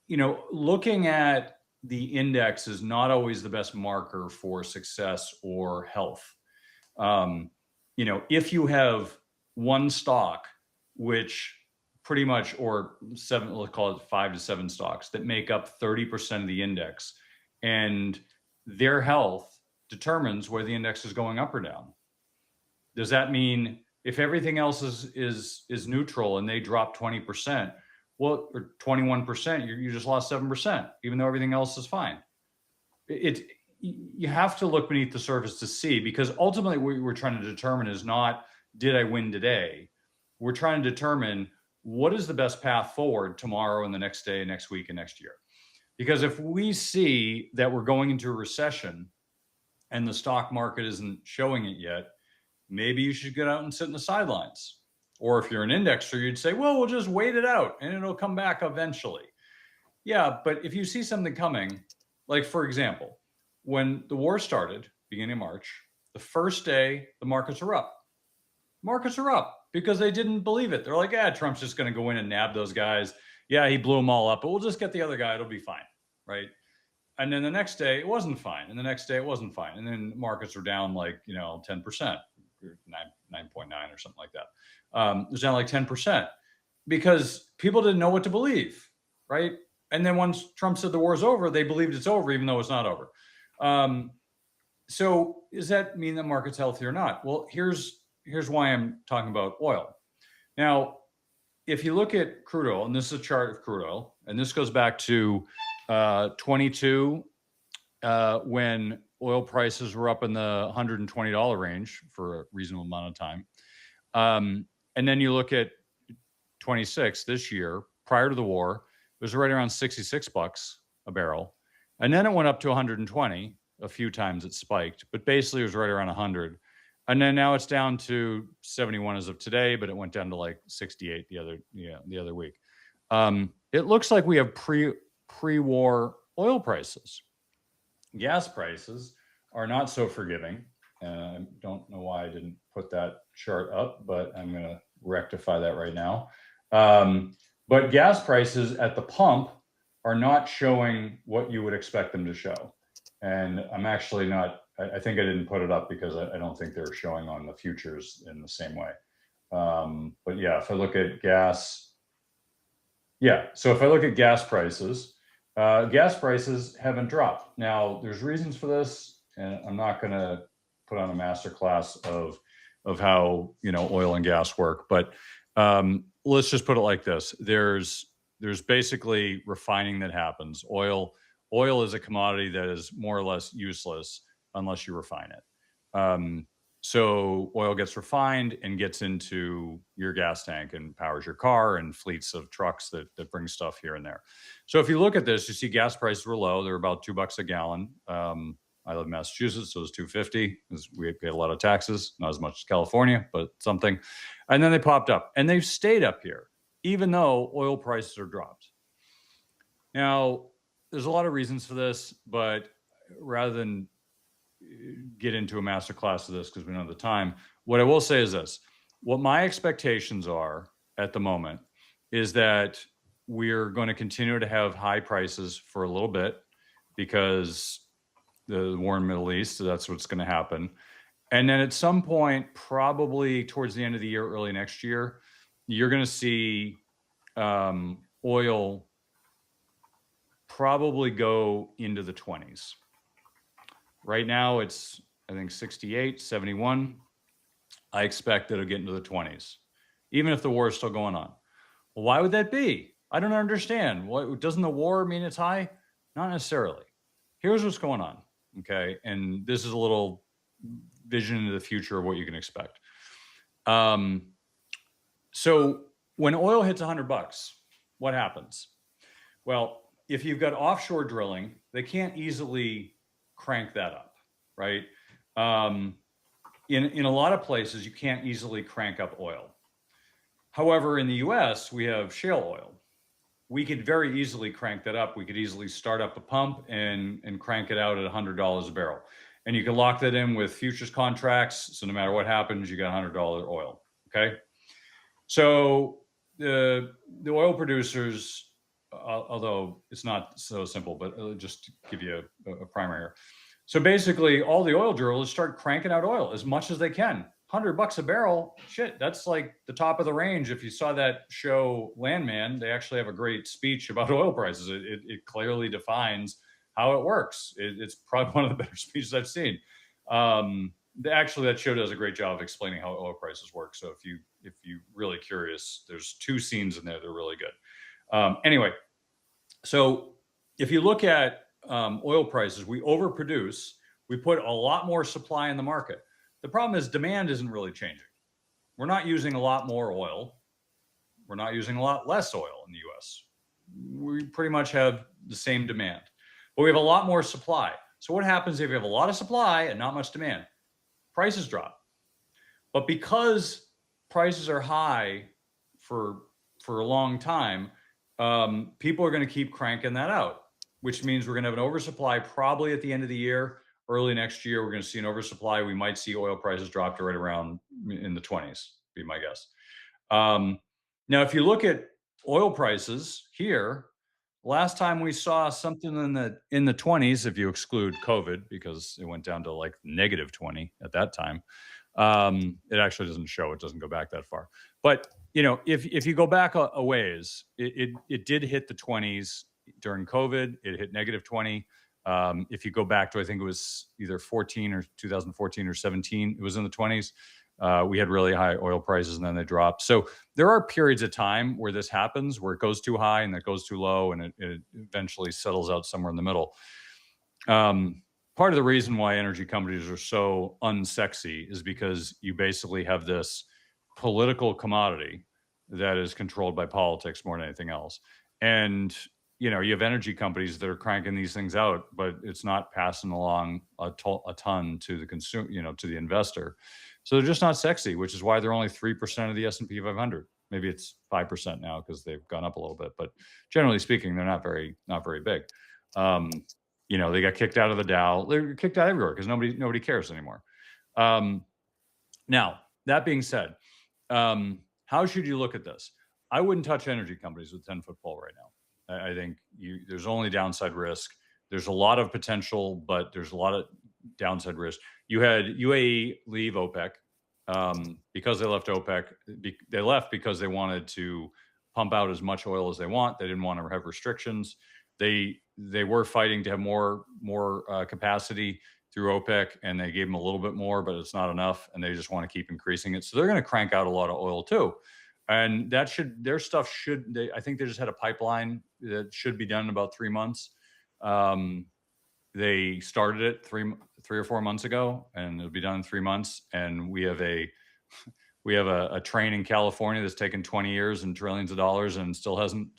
looking at the index is not always the best marker for success or health. If you have one stock, which pretty much, or seven, let's call it 5 to 7 stocks that make up 30% of the index, and their health determines whether the index is going up or down. Does that mean if everything else is neutral and they drop 20%, well, or 21%, you just lost 7%, even though everything else is fine? You have to look beneath the surface to see, because ultimately what we're trying to determine is not, did I win today? We're trying to determine what is the best path forward tomorrow and the next day, next week, and next year. Because if we see that we're going into a recession and the stock market isn't showing it yet, maybe you should get out and sit in the sidelines. Or if you're an indexer, you'd say, well, we'll just wait it out and it'll come back eventually. Yeah, but if you see something coming, like for example, when the war started, beginning of March, the first day the markets are up. Markets are up because they didn't believe it. They're like, Trump's just going to go in and nab those guys. Yeah, he blew them all up, but we'll just get the other guy. It'll be fine, right? And then the next day it wasn't fine. And the next day it wasn't fine. And then markets were down like, 10%, 9.9 or something like that. It was down like 10% because people didn't know what to believe, right? And then once Trump said the war's over, they believed it's over, even though it's not over. So does that mean that market's healthy or not? Well, here's why I'm talking about oil. Now, if you look at crude oil, and this is a chart of crude oil, and this goes back to 22, when oil prices were up in the $120 range for a reasonable amount of time. And then you look at 26 this year, prior to the war, it was right around $66 a barrel. And then it went up to 120. A few times it spiked, but basically it was right around 100. And then now it's down to 71 as of today, but it went down to like 68 the other week. It looks like we have pre-war oil prices. Gas prices are not so forgiving. I don't know why I didn't put that chart up, but I'm going to rectify that right now. But gas prices at the pump are not showing what you would expect them to show. And I'm actually not, I think I didn't put it up because I don't think they're showing on the futures in the same way. But yeah, if I look at gas, so if I look at gas prices haven't dropped. Now, there's reasons for this, and I'm not going to put on a masterclass of how, oil and gas work, but let's just put it like this. There's basically refining that happens. Oil is a commodity that is more or less useless unless you refine it. So oil gets refined and gets into your gas tank and powers your car and fleets of trucks that bring stuff here and there. So if you look at this, you see gas prices were low. They're about $2 a gallon. I live in Massachusetts, so it was 250. We pay a lot of taxes, not as much as California, but something. And then they popped up, and they've stayed up here, even though oil prices are dropped. Now, there's a lot of reasons for this, but rather than get into a master class of this because we don't have the time, what I will say is this. What my expectations are at the moment is that we're going to continue to have high prices for a little bit because the war in the Middle East, so that's what's going to happen. And then at some point, probably towards the end of the year, early next year, you're going to see oil probably go into the 20s. Right now, it's, I think, 68, 71. I expect it'll get into the 20s, even if the war is still going on. Well, why would that be? I don't understand. What, doesn't the war mean it's high? Not necessarily. Here's what's going on, okay? And this is a little vision into the future of what you can expect. So when oil hits $100, what happens? Well, if you've got offshore drilling, they can't easily crank that up, right? In a lot of places, you can't easily crank up oil. However, in the US, we have shale oil. We could very easily crank that up. We could easily start up a pump and crank it out at $100 a barrel. And you can lock that in with futures contracts. So no matter what happens, you got $100 oil, okay? So the oil producers, although it's not so simple, but just to give you a primary here. So basically, all the oil drillers start cranking out oil as much as they can. $100 a barrel, shit, that's like the top of the range. If you saw that show Landman, they actually have a great speech about oil prices. It clearly defines how it works. It's probably one of the better speeches I've seen. Actually, that show does a great job of explaining how oil prices work. So if you're really curious, there's 2 scenes in there that are really good. Anyway, so if you look at oil prices, we overproduce. We put a lot more supply in the market. The problem is demand isn't really changing. We're not using a lot more oil. We're not using a lot less oil in the US. We pretty much have the same demand, but we have a lot more supply. So what happens if you have a lot of supply and not much demand? Prices drop. But because prices are high for a long time, people are going to keep cranking that out, which means we're going to have an oversupply probably at the end of the year. Early next year, we're going to see an oversupply. We might see oil prices drop to right around in the 20s, be my guess. Now, if you look at oil prices here, last time we saw something in the 20s, if you exclude COVID, because it went down to like negative 20 at that time. It actually doesn't show. It doesn't go back that far. But you know, if you go back a ways, it did hit the 20s during COVID. It hit negative 20. If you go back to, I think it was either 14 or 2014 or 17, it was in the 20s. We had really high oil prices and then they dropped. So there are periods of time where this happens, where it goes too high and it goes too low and it eventually settles out somewhere in the middle. Part of the reason why energy companies are so unsexy is because you basically have this political commodity that is controlled by politics more than anything else. And you know, you have energy companies that are cranking these things out, but it's not passing along a ton to the consumer, you know, to the investor. So they're just not sexy, which is why they're only 3% of the S&P 500. Maybe it's 5% now because they've gone up a little bit, but generally speaking, they're not very big. You know, they got kicked out of the Dow. They're kicked out everywhere because nobody cares anymore. Now, that being said, how should you look at this? I wouldn't touch energy companies with 10-foot pole right now. I think there's only downside risk. There's a lot of potential, but there's a lot of downside risk. You had UAE leave OPEC because they left OPEC. They left because they wanted to pump out as much oil as they want. They didn't want to have restrictions. They were fighting to have more capacity through OPEC, and they gave them a little bit more, but it's not enough, and they just want to keep increasing it. So they're going to crank out a lot of oil too. And I think they just had a pipeline that should be done in about 3 months. They started it 3 or 4 months ago, and it'll be done in 3 months. And we have a train in California that's taken 20 years and trillions of dollars and still hasn't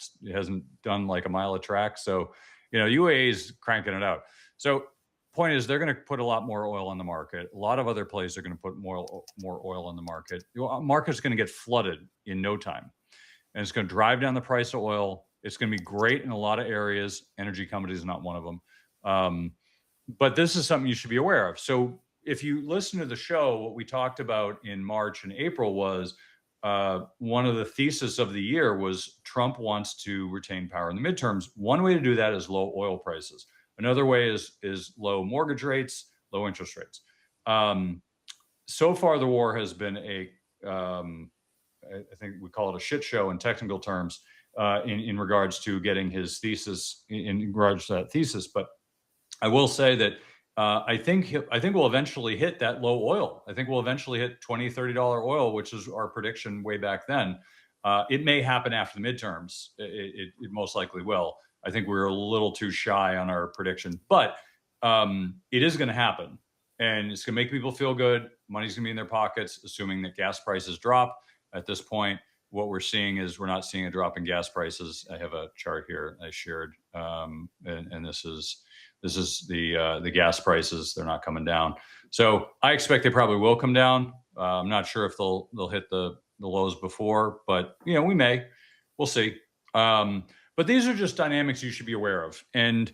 done like a mile of track. So, UAE is cranking it out. So, point is, they're going to put a lot more oil on the market. A lot of other places are going to put more oil on the market. The market's going to get flooded in no time, and it's going to drive down the price of oil. It's going to be great in a lot of areas. Energy companies is not one of them. But this is something you should be aware of. So if you listen to the show, what we talked about in March and April was one of the thesis of the year was Trump wants to retain power in the midterms. One way to do that is low oil prices. Another way is low mortgage rates, low interest rates. So far, the war has been I think we call it a shit show in technical terms in regards to getting his thesis, in regards to that thesis. But I will say that I think we'll eventually hit that low oil. I think we'll eventually hit $20, $30 oil, which is our prediction way back then. It may happen after the midterms. It most likely will. I think we were a little too shy on our prediction, but it is going to happen, and it's going to make people feel good. Money's going to be in their pockets, assuming that gas prices drop. At this point, what we're seeing is we're not seeing a drop in gas prices. I have a chart here I shared, and this is the gas prices. They're not coming down. So I expect they probably will come down. I'm not sure if they'll hit the lows before, but we may. We'll see. But these are just dynamics you should be aware of. And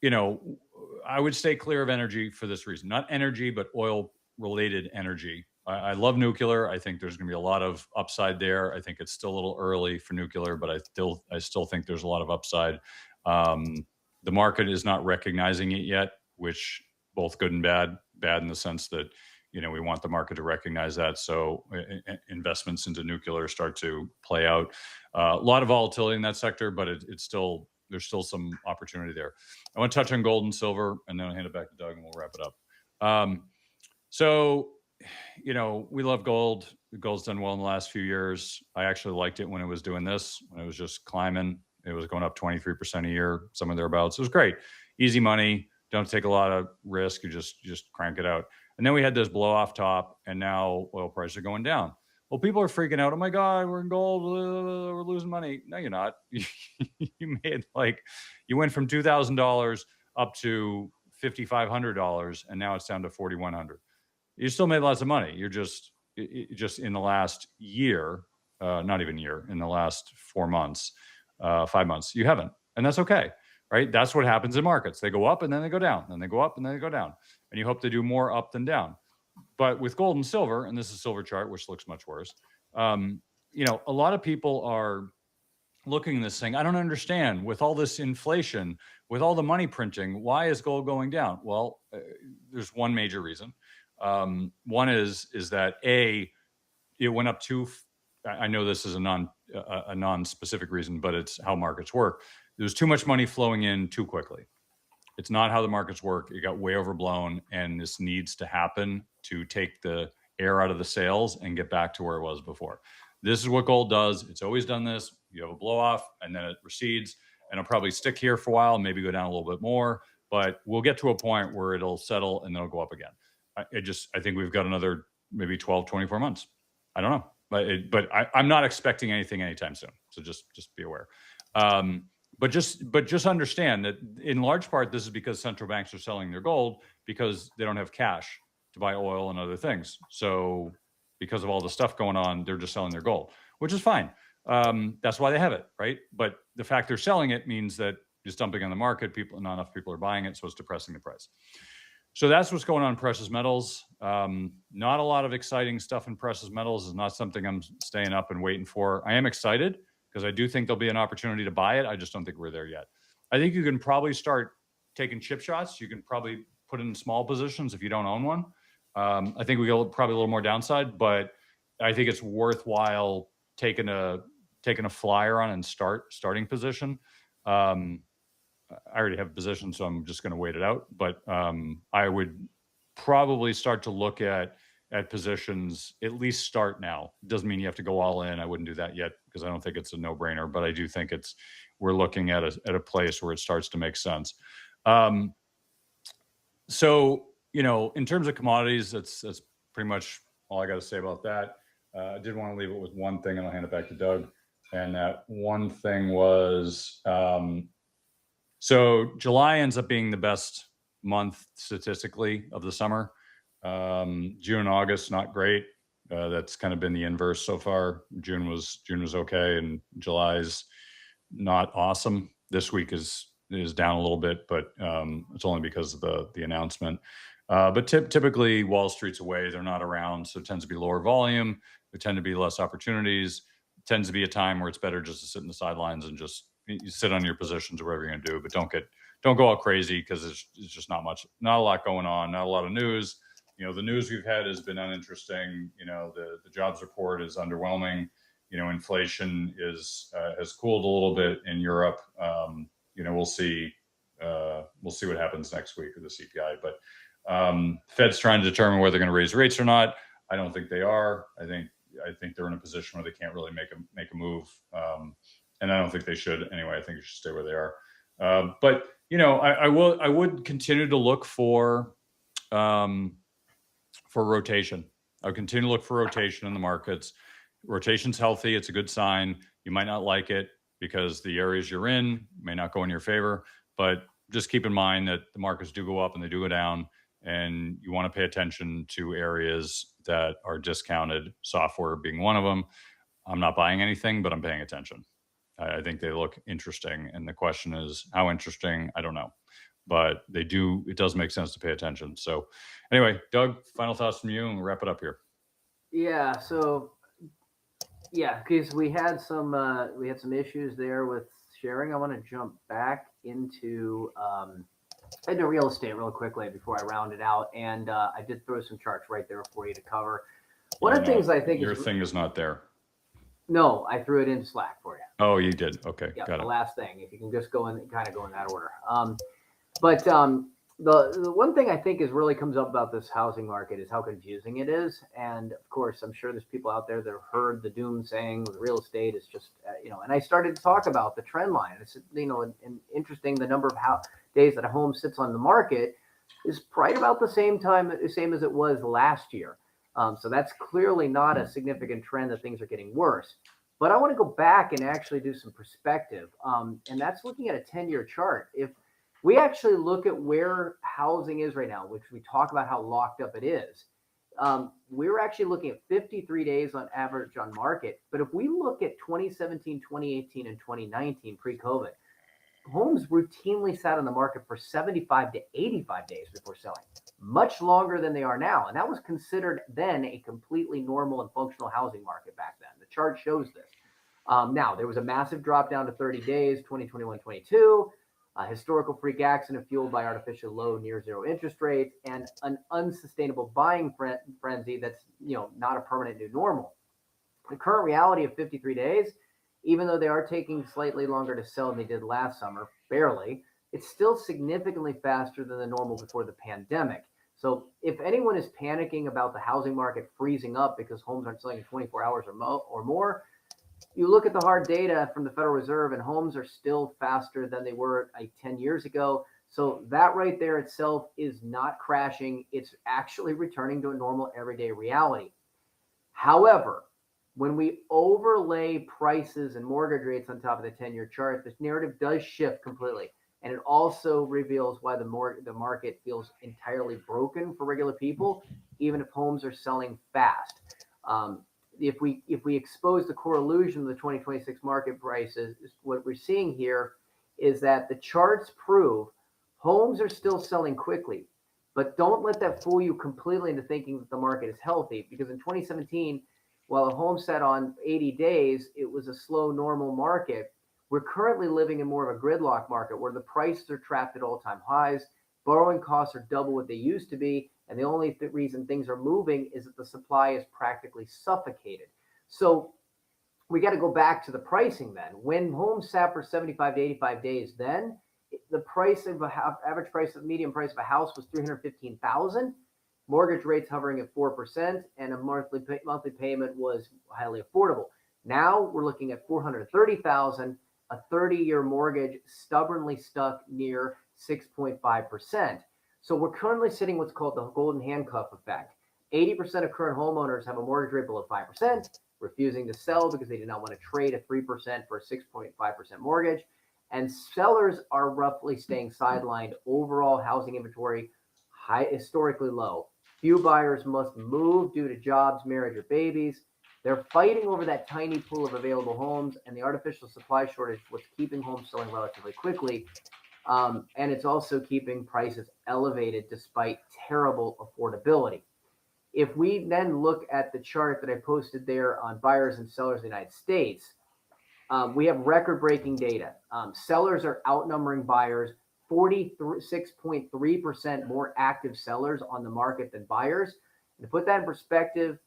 I would stay clear of energy for this reason. Not energy, but oil-related energy. I love nuclear. I think there's going to be a lot of upside there. I think it's still a little early for nuclear, but I still think there's a lot of upside. The market is not recognizing it yet, which both good and bad. Bad in the sense that we want the market to recognize that, so investments into nuclear start to play out. A lot of volatility in that sector, but there's still some opportunity there. I want to touch on gold and silver, and then I'll hand it back to Doug, and we'll wrap it up. So, we love gold. Gold's done well in the last few years. I actually liked it when it was doing this, when it was just climbing. It was going up 23% a year, somewhere thereabouts. It was great. Easy money. Don't take a lot of risk. You just crank it out. And then we had this blow off top, and now oil prices are going down. Well, people are freaking out. Oh my God, we're in gold. We're losing money. No, you're not. You went from $2,000 up to $5,500, and now it's down to $4,100. You still made lots of money. You're just in the last year, not even year, in the last 4 months, 5 months, you haven't. And that's okay, right? That's what happens in markets. They go up and then they go down, and they go up and then they go down. And you hope they do more up than down. But with gold and silver, and this is a silver chart, which looks much worse, a lot of people are looking at this saying, I don't understand, with all this inflation, with all the money printing, why is gold going down? Well, there's one major reason. One is that it went up I know this is a non-specific reason, but it's how markets work. There's too much money flowing in too quickly. It's not how the markets work. It got way overblown, and this needs to happen to take the air out of the sails and get back to where it was before. This is what gold does. It's always done this. You have a blow off, and then it recedes, and it'll probably stick here for a while, maybe go down a little bit more, but we'll get to a point where it'll settle and then it'll go up again. I think we've got another maybe 12, 24 months. I don't know, but I'm not expecting anything anytime soon. So just be aware. But just understand that in large part, this is because central banks are selling their gold because they don't have cash to buy oil and other things. So because of all the stuff going on, they're just selling their gold, which is fine. That's why they have it, right? But the fact they're selling it means that it's dumping on the market. Not enough people are buying it, so it's depressing the price. So that's what's going on in precious metals. Not a lot of exciting stuff in precious metals. Is not something I'm staying up and waiting for. I am excited because I do think there'll be an opportunity to buy it. I just don't think we're there yet. I think you can probably start taking chip shots. You can probably put in small positions if you don't own one. I think we go probably a little more downside, but I think it's worthwhile taking a flyer on and starting position. I already have a position, so I'm just going to wait it out. But I would probably start to look at positions, at least start now. Doesn't mean you have to go all in. I wouldn't do that yet because I don't think it's a no-brainer. But I do think we're looking at a place where it starts to make sense. So, in terms of commodities, that's pretty much all I got to say about that. I did want to leave it with one thing, and I'll hand it back to Doug. And that one thing was, so July ends up being the best month statistically of the summer. June and August not great. That's kind of been the inverse so far. June was okay, and July's not awesome. This week is down a little bit, but it's only because of the announcement. But typically, Wall Street's away; they're not around, so it tends to be lower volume. There tend to be less opportunities. It tends to be a time where it's better just to sit in the sidelines and just you sit on your positions or whatever you're going to do, but don't go out crazy because it's just not a lot going on, not a lot of news. The news we've had has been uninteresting. The jobs report is underwhelming. Inflation has cooled a little bit in Europe. We'll see. We'll see what happens next week with the CPI. But Fed's trying to determine whether they're going to raise rates or not. I don't think they are. I think they're in a position where they can't really make a move, and I don't think they should anyway. I think they should stay where they are. But I would continue to look for rotation. I would continue to look for rotation in the markets. Rotation's healthy. It's a good sign. You might not like it because the areas you're in may not go in your favor, but just keep in mind that the markets do go up and they do go down, and you want to pay attention to areas that are discounted, software being one of them. I'm not buying anything, but I'm paying attention. I think they look interesting, and the question is how interesting, I don't know, but it does make sense to pay attention. So anyway, Doug, final thoughts from you, and we'll wrap it up here. Yeah. So yeah, because we had some issues there with sharing. I want to jump back into real estate real quickly before I round it out, and I did throw some charts right there for you to cover. One of the things I think your thing is not there. No, I threw it in Slack for you. Oh, you did. Okay, yeah, got the it. last thing, if you can just go in that order. But the one thing I think is really comes up about this housing market is how confusing it is. And of course, I'm sure there's people out there that have heard the doom saying with real estate is just, and I started to talk about the trend line. It's, and interesting, the number of days that a home sits on the market is right about the same as it was last year. So that's clearly not a significant trend that things are getting worse. But I want to go back and actually do some perspective. And that's looking at a 10-year chart. If we actually look at where housing is right now, which we talk about how locked up it is, we're actually looking at 53 days on average on market. But if we look at 2017, 2018, and 2019 pre-COVID, homes routinely sat on the market for 75 to 85 days before selling, much longer than they are now. And that was considered then a completely normal and functional housing market back then. The chart shows this. Now, there was a massive drop down to 30 days, 2021, 22, historical freak accident fueled by artificial low near zero interest rates, and an unsustainable buying frenzy that's not a permanent new normal. The current reality of 53 days, even though they are taking slightly longer to sell than they did last summer, barely, it's still significantly faster than the normal before the pandemic. So if anyone is panicking about the housing market freezing up because homes aren't selling in 24 hours or more, you look at the hard data from the Federal Reserve, and homes are still faster than they were 10 years ago. So that right there itself is not crashing. It's actually returning to a normal everyday reality. However, when we overlay prices and mortgage rates on top of the 10-year chart, this narrative does shift completely. And it also reveals why the market feels entirely broken for regular people, even if homes are selling fast. If we expose the core illusion of the 2026 market prices, what we're seeing here is that the charts prove homes are still selling quickly. But don't let that fool you completely into thinking that the market is healthy, because in 2017, while a home sat on 80 days, it was a slow, normal market. We're currently living in more of a gridlock market where the prices are trapped at all-time highs. Borrowing costs are double what they used to be. And the only reason things are moving is that the supply is practically suffocated. So we got to go back to the pricing then. When homes sat for 75 to 85 days, then the median price of a house was $315,000. Mortgage rates hovering at 4%, and a monthly payment was highly affordable. Now we're looking at $430,000, a 30-year mortgage stubbornly stuck near 6.5%. So we're currently sitting what's called the golden handcuff effect. 80% of current homeowners have a mortgage rate below 5%, refusing to sell because they do not want to trade a 3% for a 6.5% mortgage. And sellers are roughly staying sidelined. Overall housing inventory historically low. Few buyers must move due to jobs, marriage, or babies. They're fighting over that tiny pool of available homes, and the artificial supply shortage, what's keeping homes selling relatively quickly. And it's also keeping prices elevated despite terrible affordability. If we then look at the chart that I posted there on buyers and sellers in the United States, we have record-breaking data. Sellers are outnumbering buyers, 46.3% more active sellers on the market than buyers. And to put that in perspective,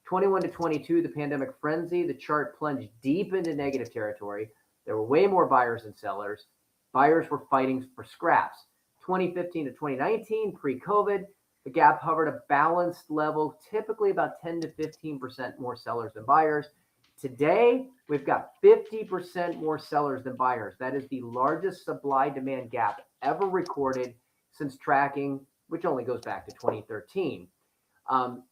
21 to 22, the pandemic frenzy, the chart plunged deep into negative territory. There were way more buyers than sellers. Buyers were fighting for scraps. 2015 to 2019, pre-COVID, the gap hovered a balanced level, typically about 10 to 15% more sellers than buyers. Today, we've got 50% more sellers than buyers. That is the largest supply-demand gap ever recorded since tracking, which only goes back to 2013.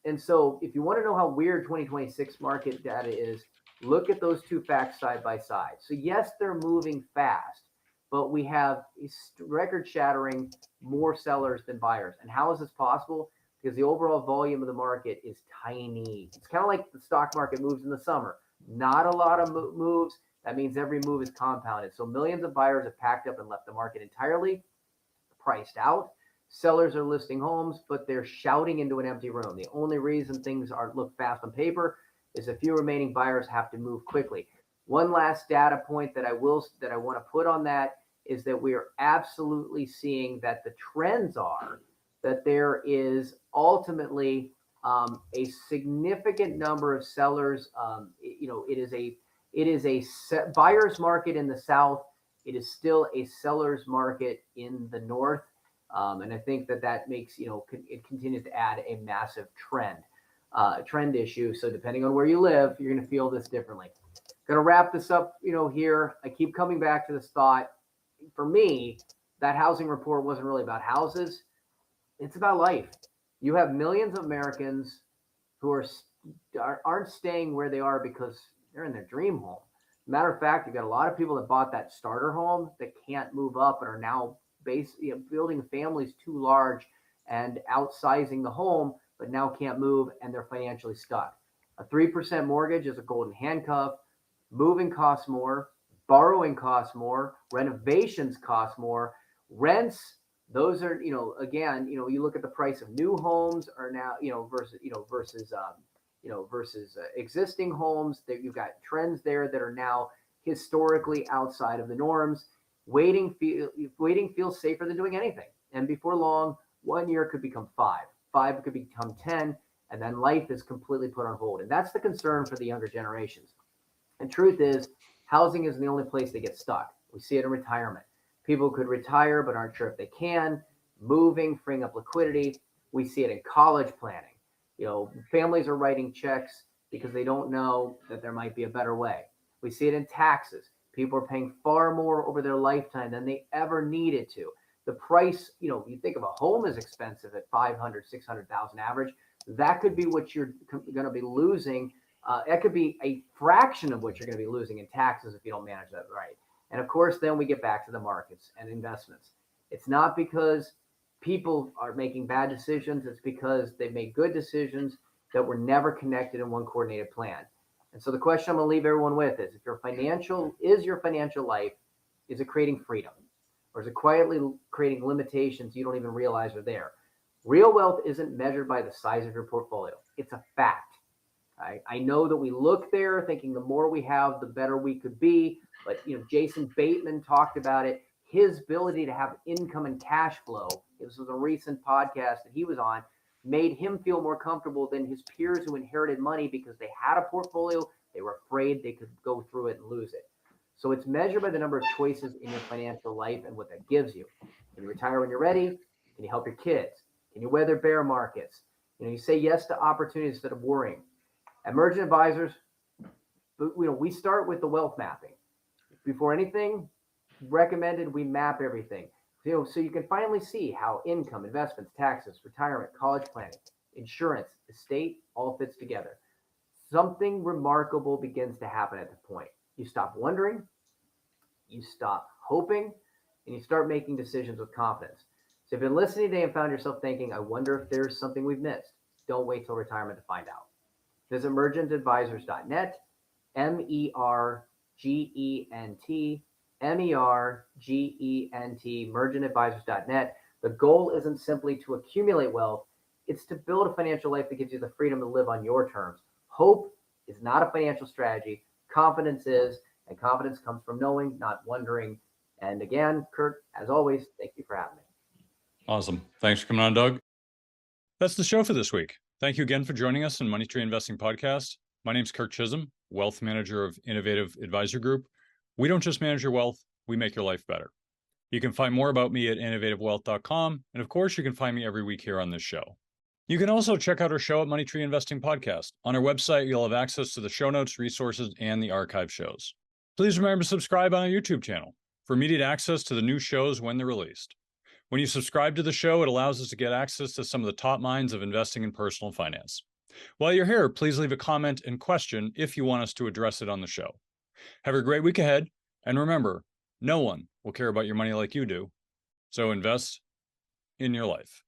And so if you want to know how weird 2026 market data is, look at those two facts side by side. So yes, they're moving fast, but we have record-shattering more sellers than buyers. And how is this possible? Because the overall volume of the market is tiny. It's kind of like the stock market moves in the summer. Not a lot of moves. That means every move is compounded. So millions of buyers have packed up and left the market entirely, priced out. Sellers are listing homes, but they're shouting into an empty room. The only reason things look fast on paper is a few remaining buyers have to move quickly. One last data point that I want to put on that is that we are absolutely seeing that the trends are that there is ultimately a significant number of sellers. It is a buyer's market in the South. It is still a seller's market in the North. And I think that makes, it continues to add a massive trend issue. So depending on where you live, you're going to feel this differently. Going to wrap this up, here. I keep coming back to this thought. For me, that housing report wasn't really about houses. It's about life. You have millions of Americans who aren't staying where they are because they're in their dream home. Matter of fact, you've got a lot of people that bought that starter home that can't move up and are now building families too large and outsizing the home, but now can't move and they're financially stuck. A 3% mortgage is a golden handcuff. Moving costs more. Borrowing costs more. Renovations cost more. Rents, those are, again, you look at the price of new homes are now, versus existing homes. That you've got trends there that are now historically outside of the norms. Waiting feels safer than doing anything. And before long, 1 year could become 5. 5 could become 10. And then life is completely put on hold. And that's the concern for the younger generations. And truth is, housing isn't the only place they get stuck. We see it in retirement. People could retire but aren't sure if they can. Moving, freeing up liquidity. We see it in college planning. Families are writing checks because they don't know that there might be a better way. We see it in taxes. People are paying far more over their lifetime than they ever needed to. The price, you think of a home as expensive at 500, 600,000 average. That could be what you're going to be losing. That could be a fraction of what you're going to be losing in taxes if you don't manage that right. And of course, then we get back to the markets and investments. It's not because people are making bad decisions. It's because they made good decisions that were never connected in one coordinated plan. And so the question I'm going to leave everyone with is, your financial life, is it creating freedom? Or is it quietly creating limitations you don't even realize are there? Real wealth isn't measured by the size of your portfolio. It's a fact. I know that we look there thinking the more we have, the better we could be. But, Jason Bateman talked about it. His ability to have income and cash flow, this was a recent podcast that he was on, made him feel more comfortable than his peers who inherited money because they had a portfolio. They were afraid they could go through it and lose it. So it's measured by the number of choices in your financial life and what that gives you. Can you retire when you're ready? Can you help your kids? Can you weather bear markets? You say yes to opportunities instead of worrying. Emergent advisors, we start with the wealth mapping. Before anything recommended, we map everything. So you can finally see how income, investments, taxes, retirement, college planning, insurance, estate all fits together. Something remarkable begins to happen at the point. You stop wondering, you stop hoping, and you start making decisions with confidence. So if you've been listening today and found yourself thinking, I wonder if there's something we've missed, don't wait till retirement to find out. Visit mergentadvisors.net, MERGENT, MERGENT, mergentadvisors.net. The goal isn't simply to accumulate wealth, it's to build a financial life that gives you the freedom to live on your terms. Hope is not a financial strategy, confidence is, and confidence comes from knowing, not wondering. And again, Kurt, as always, thank you for having me. Awesome. Thanks for coming on, Doug. That's the show for this week. Thank you again for joining us in Money Tree Investing Podcast. My name's Kurt Chisholm, wealth manager of Innovative Advisor Group. We don't just manage your wealth, we make your life better. You can find more about me at innovativewealth.com. And of course, you can find me every week here on this show. You can also check out our show at Money Tree Investing Podcast. On our website, you'll have access to the show notes, resources, and the archive shows. Please remember to subscribe on our YouTube channel for immediate access to the new shows when they're released. When you subscribe to the show, it allows us to get access to some of the top minds of investing in personal finance. While you're here, please leave a comment and question if you want us to address it on the show. Have a great week ahead, and remember, no one will care about your money like you do, so invest in your life.